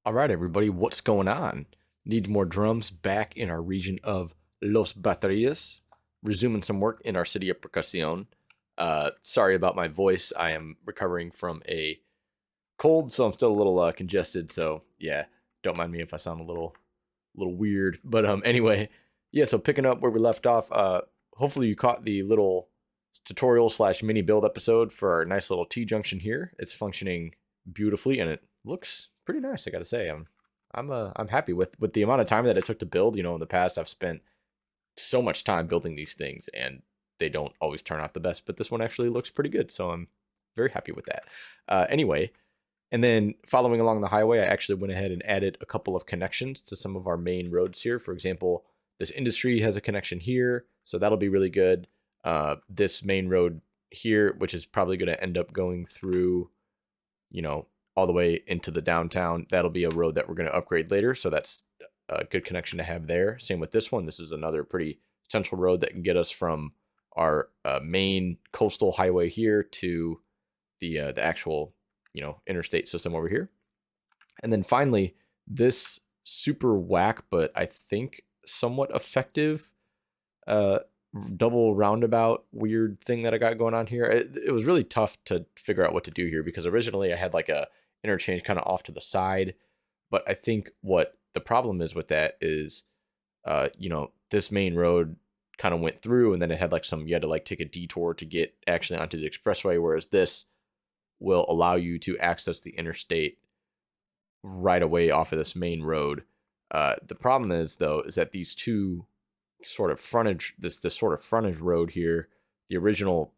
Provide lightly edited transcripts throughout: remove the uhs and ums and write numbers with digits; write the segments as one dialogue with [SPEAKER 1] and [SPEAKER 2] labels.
[SPEAKER 1] All right, everybody, what's going on? Need more drums back in our region of Los Baterias. Resuming some work in our city of Percusion. Sorry about my voice. I am recovering from a cold, so I'm still a little congested. So yeah, don't mind me if I sound a little weird. But anyway, yeah. So picking up where we left off. Hopefully you caught the little tutorial slash mini build episode for our nice little T junction here. It's functioning beautifully and it looks pretty nice. I gotta say, I'm happy with the amount of time that it took to build. You know, in the past I've spent so much time building these things and they don't always turn out the best, but this one actually looks pretty good. So I'm very happy with that. Anyway, and then following along the highway, I actually went ahead and added a couple of connections to some of our main roads here. For example, this industry has a connection here, so that'll be really good. This main road here, which is probably going to end up going through, you know, all the way into the downtown. That'll be a road that we're going to upgrade later, so that's a good connection to have there. Same with this one. This is another pretty central road that can get us from our main coastal highway here to the actual interstate system over here. And then finally, this super whack, but I think somewhat effective double roundabout weird thing that I got going on here. It was really tough to figure out what to do here because originally I had like a interchange kind of off to the side, but I think what the problem is with that is this main road kind of went through and then it had like you had to like take a detour to get actually onto the expressway, whereas this will allow you to access the interstate right away off of this main road. The problem is though, is that these two sort of frontage, this sort of frontage road here, the original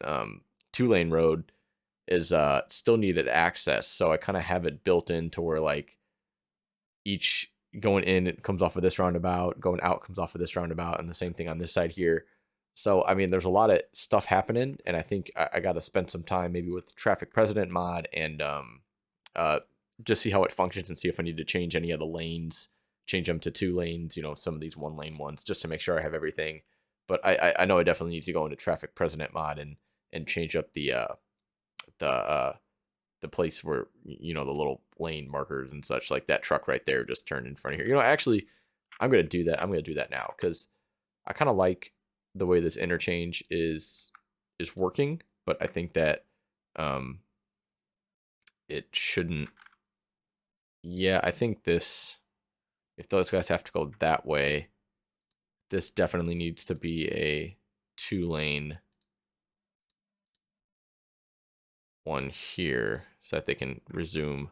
[SPEAKER 1] 2-lane road is still needed access. So I kind of have it built in to where like each going in, it comes off of this roundabout, going out comes off of this roundabout, and the same thing on this side here. So, I mean, there's a lot of stuff happening, and I think I got to spend some time maybe with Traffic President mod and just see how it functions and see if I need to change any of the lanes, change them to 2 lanes, some of these 1-lane ones, just to make sure I have everything. But I know I definitely need to go into Traffic President mod and change up the place where, the little lane markers and such, like that truck right there just turned in front of here. Actually, I'm going to do that. I'm going to do that now because I kind of like the way this interchange is working, but I think that it shouldn't. Yeah, I think this, if those guys have to go that way, this definitely needs to be a 2-lane one here so that they can resume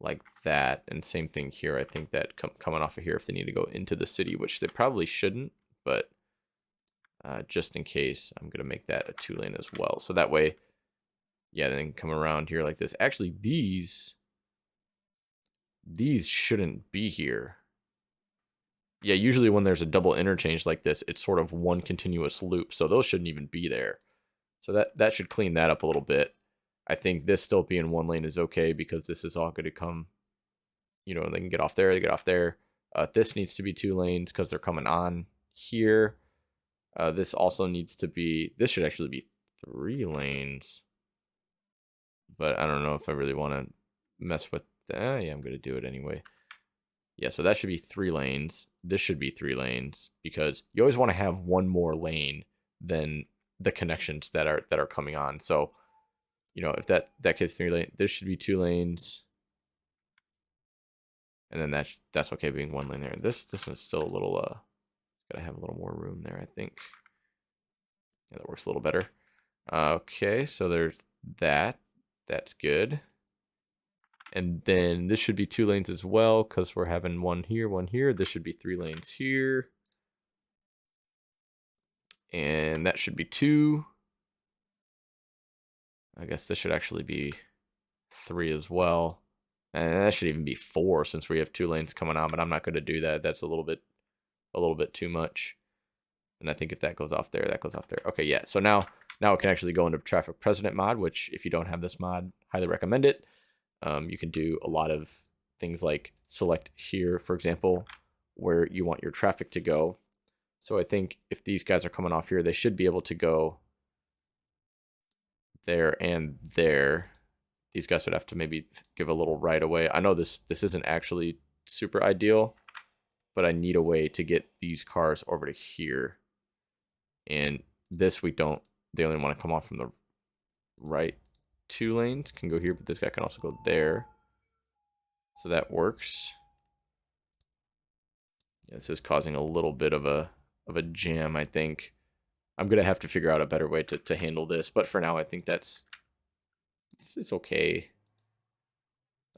[SPEAKER 1] like that. And same thing here. I think that coming off of here, if they need to go into the city, which they probably shouldn't, but just in case, I'm going to make that a 2-lane as well. So that way, yeah, then come around here like this. Actually, these shouldn't be here. Yeah, usually when there's a double interchange like this, it's sort of one continuous loop. So those shouldn't even be there. So that should clean that up a little bit. I think this still being 1 lane is okay because this is all going to come, they can get off there, they get off there. This needs to be 2 lanes because they're coming on here. This also needs to be, this should actually be 3 lanes. But I don't know if I really want to mess with that. Yeah, I'm going to do it anyway. Yeah, so that should be 3 lanes. This should be 3 lanes because you always want to have one more lane than the connections that are coming on. So, if that gets 3 lanes, this should be 2 lanes. And then that's okay being 1 lane there. This is still a little gotta have a little more room there, I think. Yeah, that works a little better. Okay, so there's that. That's good. And then this should be 2 lanes as well because we're having one here, one here. This should be 3 lanes here. And that should be 2. I guess this should actually be 3 as well. And that should even be 4 since we have 2 lanes coming on, but I'm not going to do that. That's a little bit too much. And I think if that goes off there, that goes off there. Okay, yeah. So now it can actually go into Traffic President mod, which if you don't have this mod, highly recommend it. You can do a lot of things like select here, for example, where you want your traffic to go. So I think if these guys are coming off here, they should be able to go there and there. these guys would have to maybe give a little right away. I know this isn't actually super ideal, but I need a way to get these cars over to here. And this we don't, they only want to come off from the right 2 lanes, can go here, but this guy can also go there. So that works. This is causing a little bit of a jam, I think. I'm gonna have to figure out a better way to handle this, but for now I think it's okay.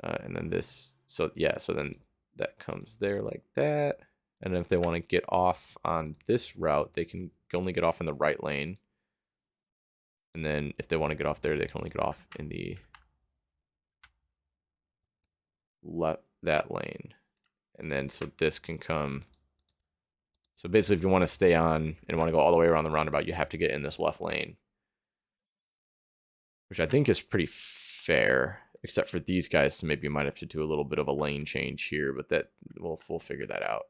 [SPEAKER 1] And then this, so yeah, so then that comes there like that. And if they want to get off on this route, they can only get off in the right lane. And then if they want to get off there, they can only get off in the that lane. And then so this can come. So basically, if you want to stay on and want to go all the way around the roundabout, you have to get in this left lane, which I think is pretty fair, except for these guys. So maybe you might have to do a little bit of a lane change here, but that we'll figure that out.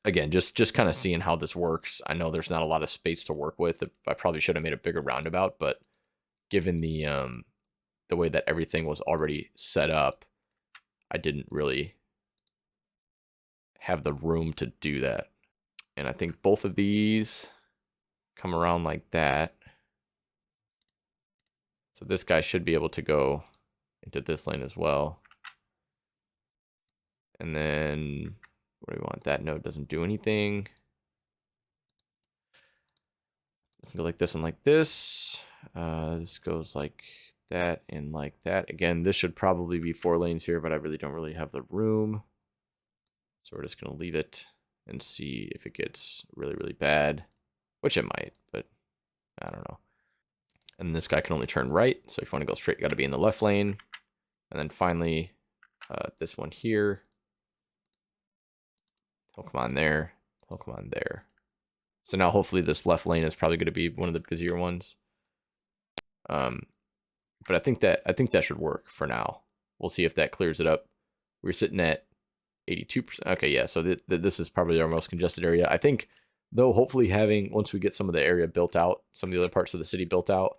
[SPEAKER 1] Again, just kind of seeing how this works. I know there's not a lot of space to work with. I probably should have made a bigger roundabout, but given the way that everything was already set up, I didn't really have the room to do that. And I think both of these come around like that. So this guy should be able to go into this lane as well. And then what do we want? That node doesn't do anything. Let's go like this and like this. This goes like that and like that. Again, this should probably be 4 lanes here, but I don't really have the room. So we're just going to leave it and see if it gets really, really bad, which it might, but I don't know. And this guy can only turn right. So if you want to go straight, you got to be in the left lane. And then finally, this one here. He'll come on there. He'll come on there. So now hopefully this left lane is probably going to be one of the busier ones. But I think that should work for now. We'll see if that clears it up. We're sitting at 82%. Okay, yeah, so this is probably our most congested area. I think, though, hopefully once we get some of the area built out, some of the other parts of the city built out,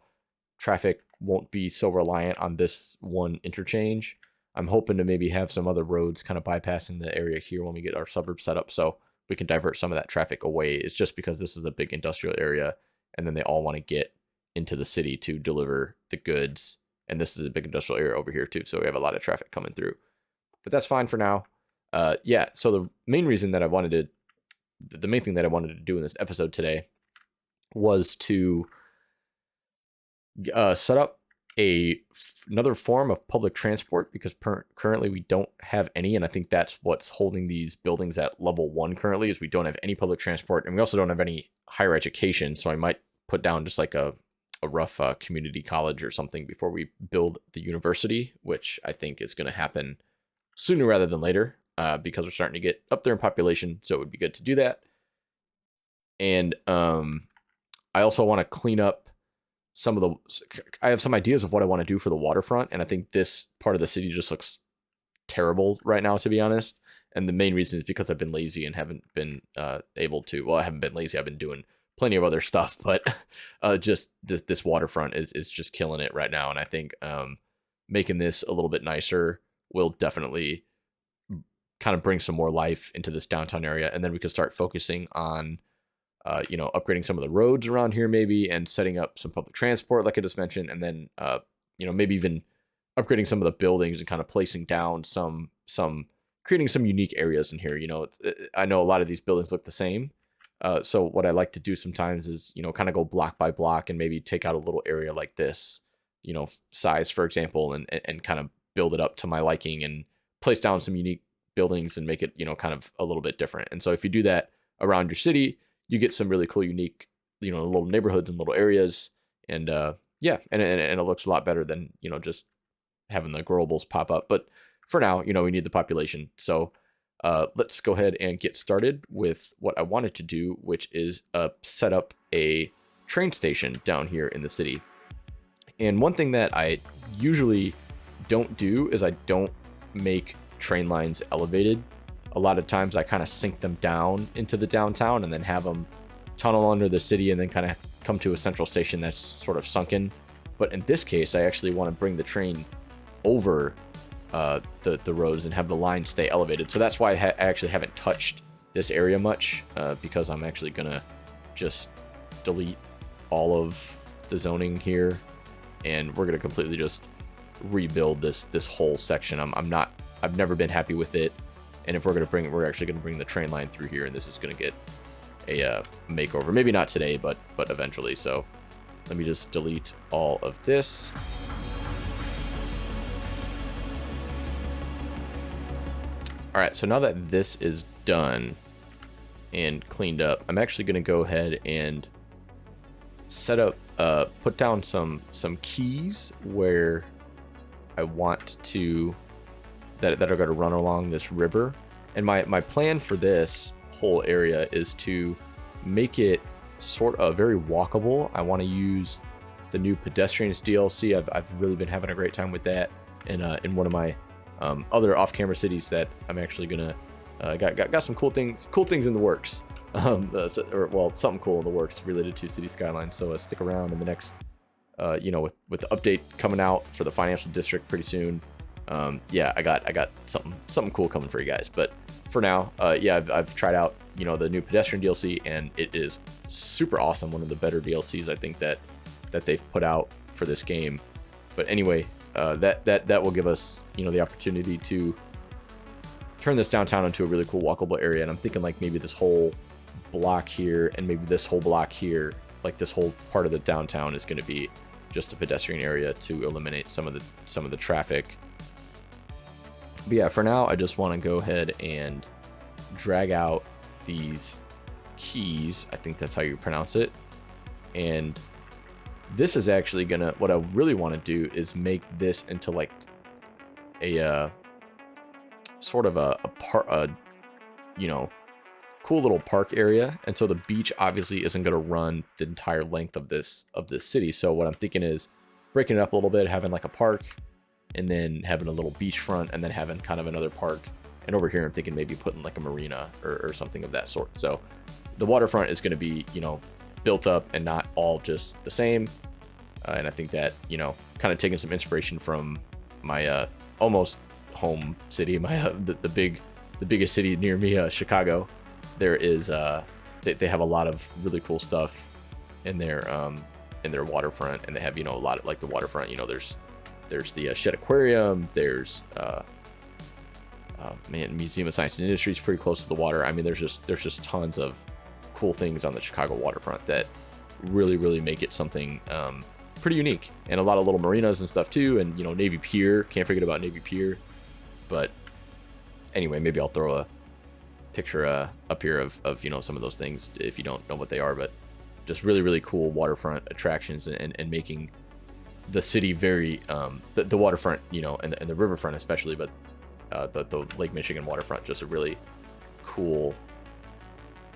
[SPEAKER 1] traffic won't be so reliant on this one interchange. I'm hoping to maybe have some other roads kind of bypassing the area here when we get our suburbs set up so we can divert some of that traffic away. It's just because this is a big industrial area, and then they all want to get into the city to deliver the goods. And this is a big industrial area over here, too, so we have a lot of traffic coming through. But that's fine for now. Yeah, so the main thing that I wanted to do in this episode today was to set up another form of public transport, because currently we don't have any, and I think that's what's holding these buildings at level 1 currently, is we don't have any public transport, and we also don't have any higher education, so I might put down just like a rough community college or something before we build the university, which I think is going to happen sooner rather than later. Because we're starting to get up there in population, so it would be good to do that. And I also want to clean up I have some ideas of what I want to do for the waterfront, and I think this part of the city just looks terrible right now, to be honest. And the main reason is because I've been lazy and haven't been able to. Well, I haven't been lazy. I've been doing plenty of other stuff, but just this waterfront is just killing it right now. And I think making this a little bit nicer will definitely kind of bring some more life into this downtown area, and then we could start focusing on upgrading some of the roads around here maybe, and setting up some public transport like I just mentioned, and then maybe even upgrading some of the buildings and kind of placing down some creating some unique areas in here. I know a lot of these buildings look the same, so what I like to do sometimes is kind of go block by block and maybe take out a little area like this, size for example, and kind of build it up to my liking and place down some unique buildings and make it kind of a little bit different. And so if you do that around your city, you get some really cool unique little neighborhoods and little areas, and yeah, and it looks a lot better than just having the growables pop up. But for now, we need the population, so let's go ahead and get started with what I wanted to do, which is set up a train station down here in the city. And one thing that I usually don't do is I don't make train lines elevated. A lot of times I kind of sink them down into the downtown and then have them tunnel under the city and then kind of come to a central station that's sort of sunken. But in this case, I actually want to bring the train over the roads and have the line stay elevated. So that's why I actually haven't touched this area much, because I'm actually gonna just delete all of the zoning here, and we're gonna completely just rebuild this whole section. I've never been happy with it, and if we're gonna bring it, we're actually gonna bring the train line through here, and this is gonna get a makeover. Maybe not today, but eventually. So let me just delete all of this. All right, so now that this is done and cleaned up, I'm actually going to go ahead and set up, put down some keys where I want to, that are going to run along this river. And my plan for this whole area is to make it sort of very walkable. I want to use the new pedestrians DLC. I've really been having a great time with that. And in one of my other off-camera cities that I'm actually gonna got some cool things in the works, well, something cool in the works related to City Skylines. So stick around in the next, with the update coming out for the financial district pretty soon. Yeah, I got something cool coming for you guys. But for now, yeah, I've tried out the new pedestrian DLC, and it is super awesome. One of the better DLCs I think that they've put out for this game. But anyway. That will give us, the opportunity to turn this downtown into a really cool walkable area. And I'm thinking like maybe this whole block here and maybe this whole block here, like this whole part of the downtown is going to be just a pedestrian area to eliminate some of the traffic. But yeah, for now, I just want to go ahead and drag out these keys. I think that's how you pronounce it. And this is actually gonna, what I really want to do is make this into like a sort of a cool little park area. And so the beach obviously isn't going to run the entire length of this city. So what I'm thinking is breaking it up a little bit, having like a park, and then having a little beachfront, and then having kind of another park. And over here, I'm thinking maybe putting like a marina or something of that sort. So the waterfront is going to be, built up and not all just the same. And I think that, kind of taking some inspiration from my almost home city, my the biggest city near me, Chicago. There is they have a lot of really cool stuff in their waterfront, and they have a lot of like the waterfront. There's the Shed Aquarium. There's Museum of Science and Industry is pretty close to the water. I mean, there's just tons of cool things on the Chicago waterfront that really make it something pretty unique, and a lot of little marinas and stuff too. And Navy Pier, can't forget about Navy Pier. But anyway, maybe I'll throw a picture up here of some of those things if you don't know what they are. But just really cool waterfront attractions, and making the city very the waterfront, and the riverfront especially, but the Lake Michigan waterfront, just a really cool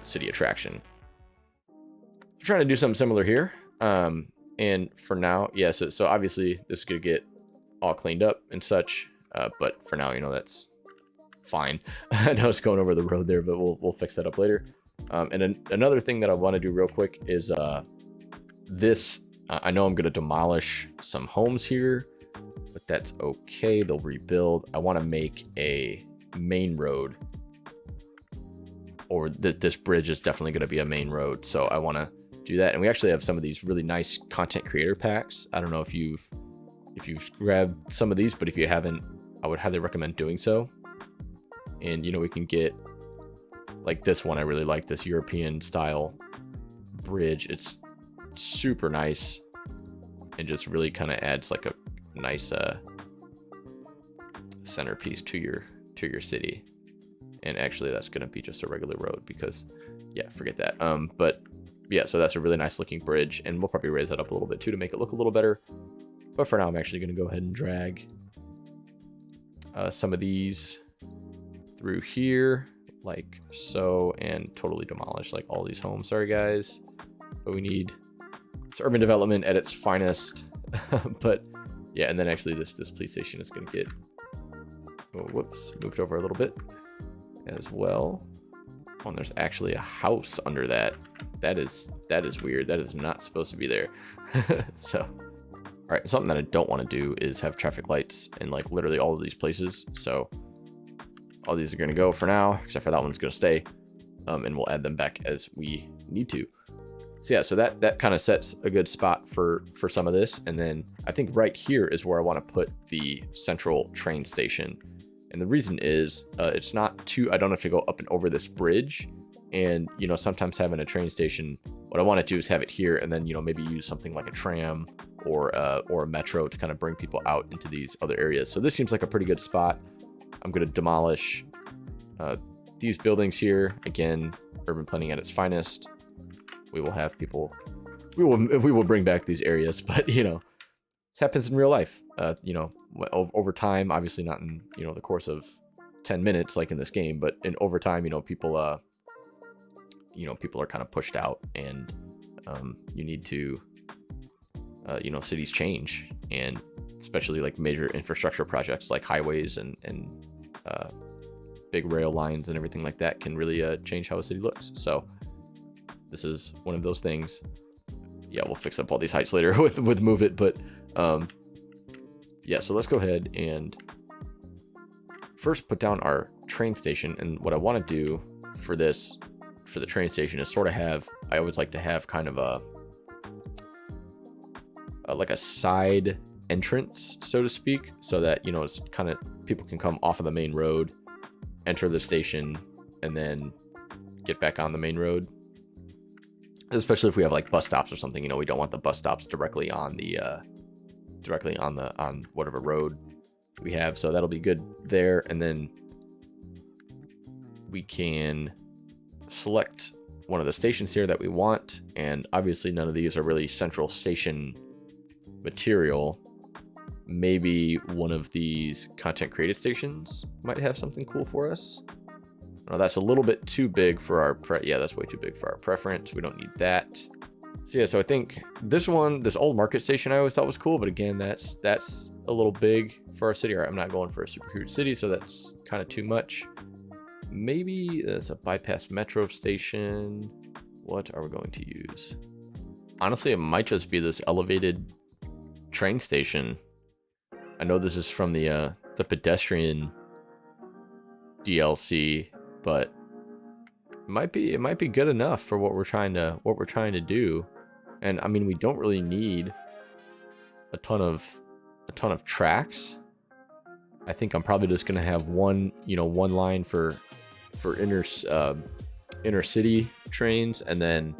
[SPEAKER 1] city attraction. We're trying to do something similar here, and for now, yeah, so obviously this is gonna get all cleaned up and such, but for now, that's fine. I know it's going over the road there, but we'll fix that up later. And another thing that I want to do real quick is this. I know I'm gonna demolish some homes here, but that's okay. They'll rebuild. I want to make a main road, or this bridge is definitely going to be a main road. So I want to do that. And we actually have some of these really nice content creator packs. I don't know if you've grabbed some of these, but if you haven't, I would highly recommend doing so. And we can get like this one. I really like this European style bridge. It's super nice and just really kind of adds like a nice centerpiece to your city. And actually that's going to be just a regular road because yeah, forget that. But yeah, so that's a really nice looking bridge, and we'll probably raise that up a little bit too to make it look a little better. But for now, I'm actually going to go ahead and drag some of these through here like so, and totally demolish like all these homes. Sorry guys, but we need, it's urban development at its finest. But yeah, and then actually this police station is going to get, oh, whoops, moved over a little bit as well. Oh, and there's actually a house under that. That is weird. That is not supposed to be there. So, all All right, something that I don't want to do is have traffic lights in like literally all of these places. So all these are going to go for now, except for that one's going to stay. And we'll add them back as we need to. So yeah, so that kind of sets a good spot for some of this. And then I think right here is where I want to put the central train station. And the reason is it's not too, I don't have to go up and over this bridge. And, you know, sometimes having a train station, what I want to do is have it here and then, you know, maybe use something like a tram or a metro to kind of bring people out into these other areas. So this seems like a pretty good spot. I'm going to demolish these buildings here. Again, urban planning at its finest. We will have people, we will bring back these areas, but you know, this happens in real life. You know, over time, obviously not in, you know, the course of 10 minutes like in this game, but in over time, you know, people are kind of pushed out, and you need to, you know, cities change, and especially like major infrastructure projects like highways and big rail lines and everything like that can really change how a city looks. So this is one of those things. Yeah, we'll fix up all these heights later with Move It, but yeah, so let's go ahead and first put down our train station. And what I want to do for this, for the train station, is sort of have, I always like to have kind of a like a side entrance, so to speak, so that, you know, it's kind of, people can come off of the main road, enter the station, and then get back on the main road. Especially if we have like bus stops or something, you know, we don't want the bus stops directly on the on whatever road we have. So that'll be good there. And then we can select one of the stations here that we want. And obviously none of these are really central station material. Maybe one of these content created stations might have something cool for us. No, that's a little bit too big for our yeah, that's way too big for our preference. We don't need that. So yeah, so I think this one, this old market station, I always thought was cool, but again, that's a little big for our city. All right, I'm not going for a super huge city, so that's kind of too much. Maybe that's a bypass metro station. What are we going to use? Honestly, it might just be this elevated train station. I know this is from the pedestrian DLC, but it might be good enough for what we're trying to do. And I mean, we don't really need a ton of tracks. I think I'm probably just gonna have one line for inner city trains, and then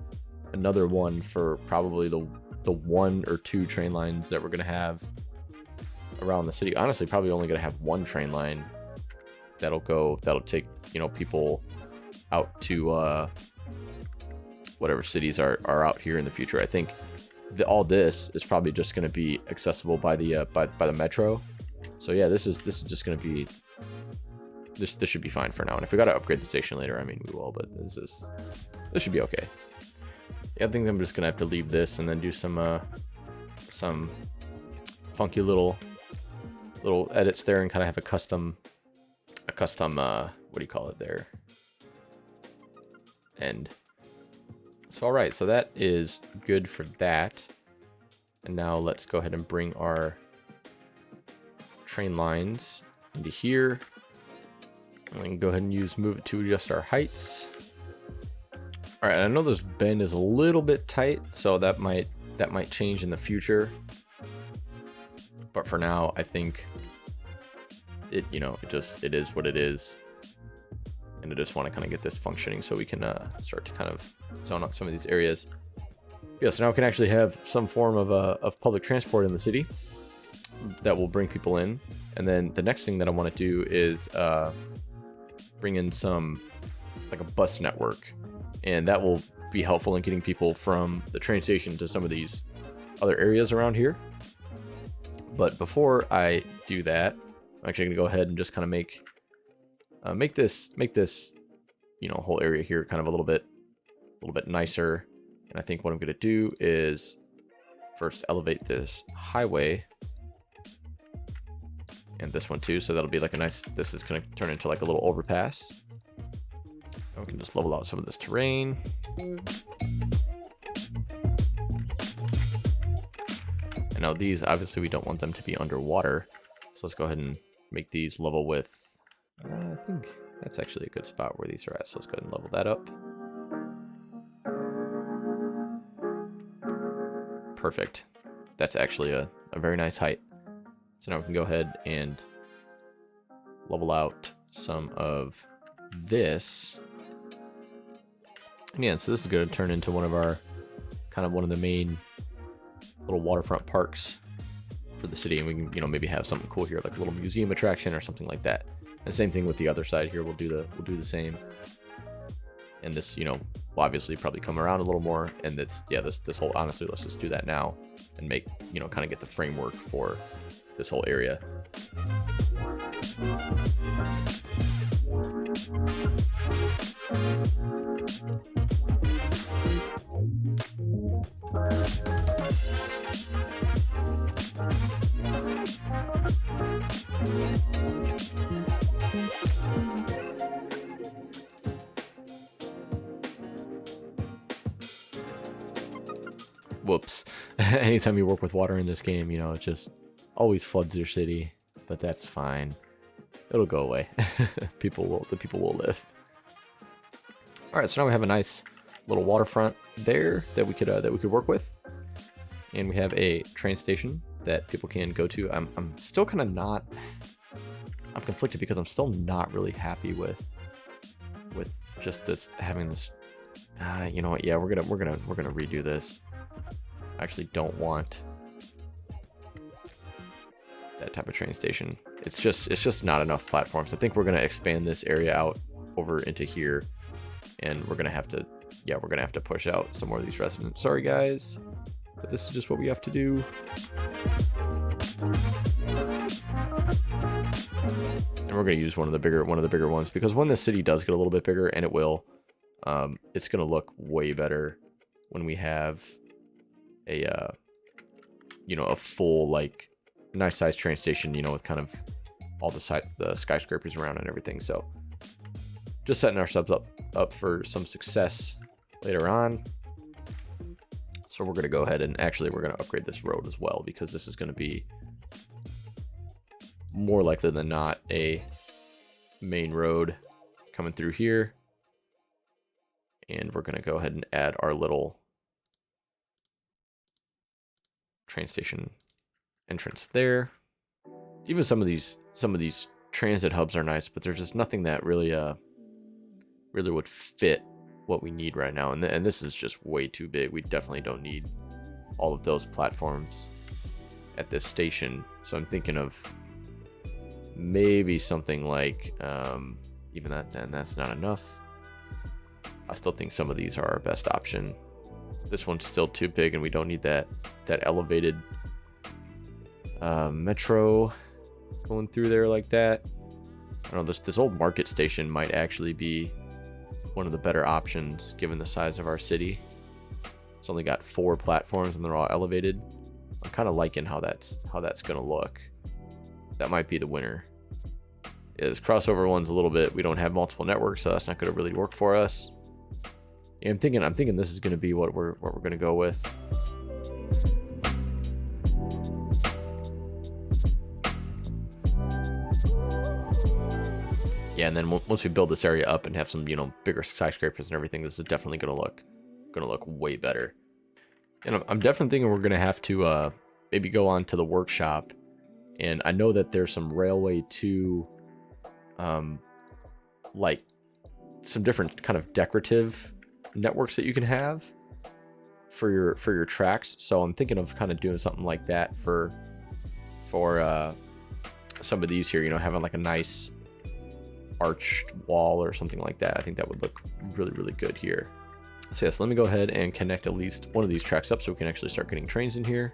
[SPEAKER 1] another one for probably the 1 or 2 train lines that we're gonna have around the city. Honestly, probably only gonna have one train line that'll take, you know, people out to whatever cities are out here in the future. I think all this is probably just going to be accessible by the metro. So yeah, this is just going to be this should be fine for now. And if we got to upgrade the station later, I mean, we will, but this should be okay. Yeah, I think I'm just going to have to leave this and then do some funky little edits there, and kind of have a custom what do you call it there? And so, all right, so that is good for that. And now let's go ahead and bring our train lines into here. And then go ahead and use Move It to adjust our heights. All right, I know this bend is a little bit tight, so that might change in the future. But for now, I think it is what it is. And I just want to kind of get this functioning so we can start to kind of zone out some of these areas. Yeah, so now we can actually have some form of public transport in the city that will bring people in. And then the next thing that I want to do is bring in some, like a bus network. And that will be helpful in getting people from the train station to some of these other areas around here. But before I do that, I'm actually going to go ahead and just kind of make this whole area here kind of a little bit nicer. And I think what I'm going to do is first elevate this highway and this one too, so that'll be like a nice, this is going to turn into like a little overpass. And we can just level out some of this terrain. And And now these, obviously we don't want them to be underwater. So let's go ahead and make these level with, I think that's actually a good spot where these are at. So let's go ahead and level that up. Perfect. That's actually a very nice height. So now we can go ahead and level out some of this. And yeah, so this is going to turn into one of our, kind of one of the main little waterfront parks for the city. And we can, you know, maybe have something cool here, like a little museum attraction or something like that. And same thing with the other side here. We'll do the same. And this, you know, will obviously probably come around a little more. And that's, yeah, this whole, honestly, let's just do that now and make, you know, kind of get the framework for this whole area. Whoops. Anytime you work with water in this game, you know, it just always floods your city, but that's fine. It'll go away. The people will live. All right, so now we have a nice little waterfront there that we could work with. And we have a train station that people can go to. I'm still kind of not, I'm conflicted because I'm still not really happy with just this, having this, you know what, yeah, we're gonna redo this. I actually don't want that type of train station. It's just not enough platforms. I think we're gonna expand this area out over into here, and we're gonna have to, yeah, we're gonna have to push out some more of these residents. Sorry guys, but this is just what we have to do. And we're gonna use one of the bigger ones, because when the city does get a little bit bigger, and it will, it's gonna look way better when we have a you know, a full, like, nice sized train station, you know, with kind of all the skyscrapers around and everything. So just setting ourselves up for some success later on. So we're going to go ahead and actually we're going to upgrade this road as well, because this is going to be more likely than not a main road coming through here. And we're going to go ahead and add our little train station entrance there. Even some of these transit hubs are nice, but there's just nothing that really would fit what we need right now. And this is just way too big. We definitely don't need all of those platforms at this station. So I'm thinking of maybe something like even that, then that's not enough. I still think some of these are our best option. This one's still too big, and we don't need that elevated metro going through there like that. I don't know, this old market station might actually be one of the better options given the size of our city. It's only got 4 platforms and they're all elevated. I'm kind of liking how that's gonna look. That might be the winner. Yeah, this crossover one's a little bit, we don't have multiple networks, so that's not gonna really work for us. Yeah, I'm thinking this is gonna be what we're gonna go with. Yeah, and then once we build this area up and have some, you know, bigger skyscrapers and everything, this is definitely gonna look way better. And I'm definitely thinking we're gonna have to maybe go on to the workshop. And I know that there's some railway to like some different kind of decorative networks that you can have for your tracks. So I'm thinking of kind of doing something like that for some of these here, you know, having like a nice arched wall or something like that. I think that would look really, really good here. So yes, let me go ahead and connect at least one of these tracks up so we can actually start getting trains in here.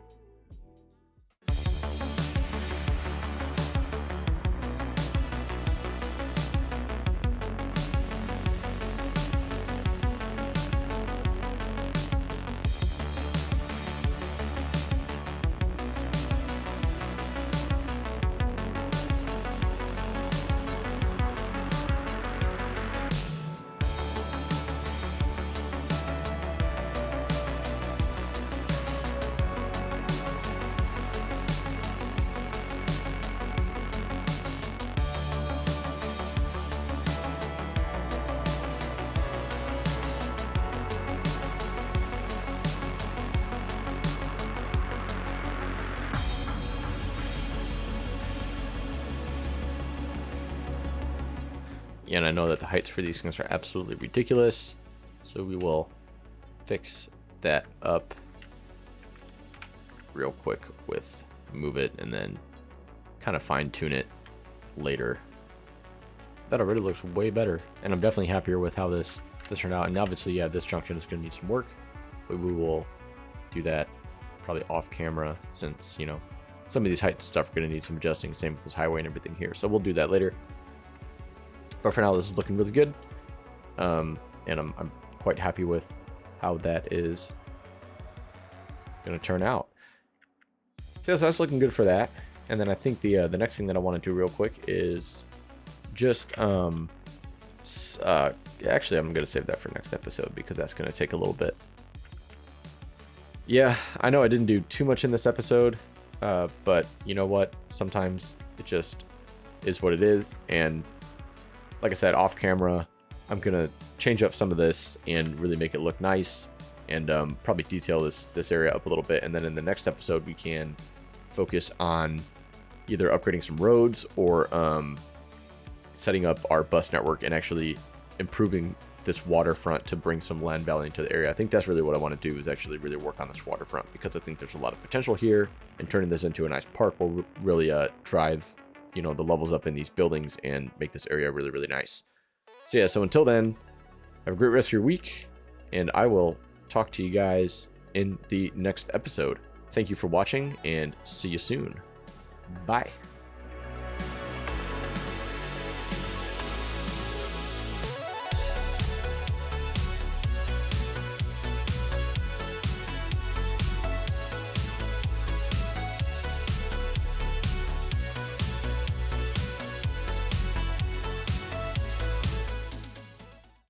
[SPEAKER 1] And I know that the heights for these things are absolutely ridiculous, so we will fix that up real quick with move it and then kind of fine tune it later. That already looks way better, and I'm definitely happier with how this turned out. And obviously, yeah, this junction is going to need some work, but we will do that probably off camera, since, you know, some of these height stuff are going to need some adjusting. Same with this highway and everything here, so we'll do that later. But for now, this is looking really good, and I'm quite happy with how that is going to turn out. So that's looking good for that. And then I think the next thing that I want to do real quick is just actually, I'm going to save that for next episode, because that's going to take a little bit. Yeah, I know I didn't do too much in this episode, but you know what? Sometimes it just is what it is. And like I said, off camera, I'm going to change up some of this and really make it look nice, and probably detail this area up a little bit. And then in the next episode, we can focus on either upgrading some roads or setting up our bus network and actually improving this waterfront to bring some land value into the area. I think that's really what I want to do, is actually really work on this waterfront, because I think there's a lot of potential here, and turning this into a nice park will really drive, you know, the levels up in these buildings and make this area really, really nice. So yeah, so until then, have a great rest of your week, and I will talk to you guys in the next episode. Thank you for watching, and see you soon. Bye.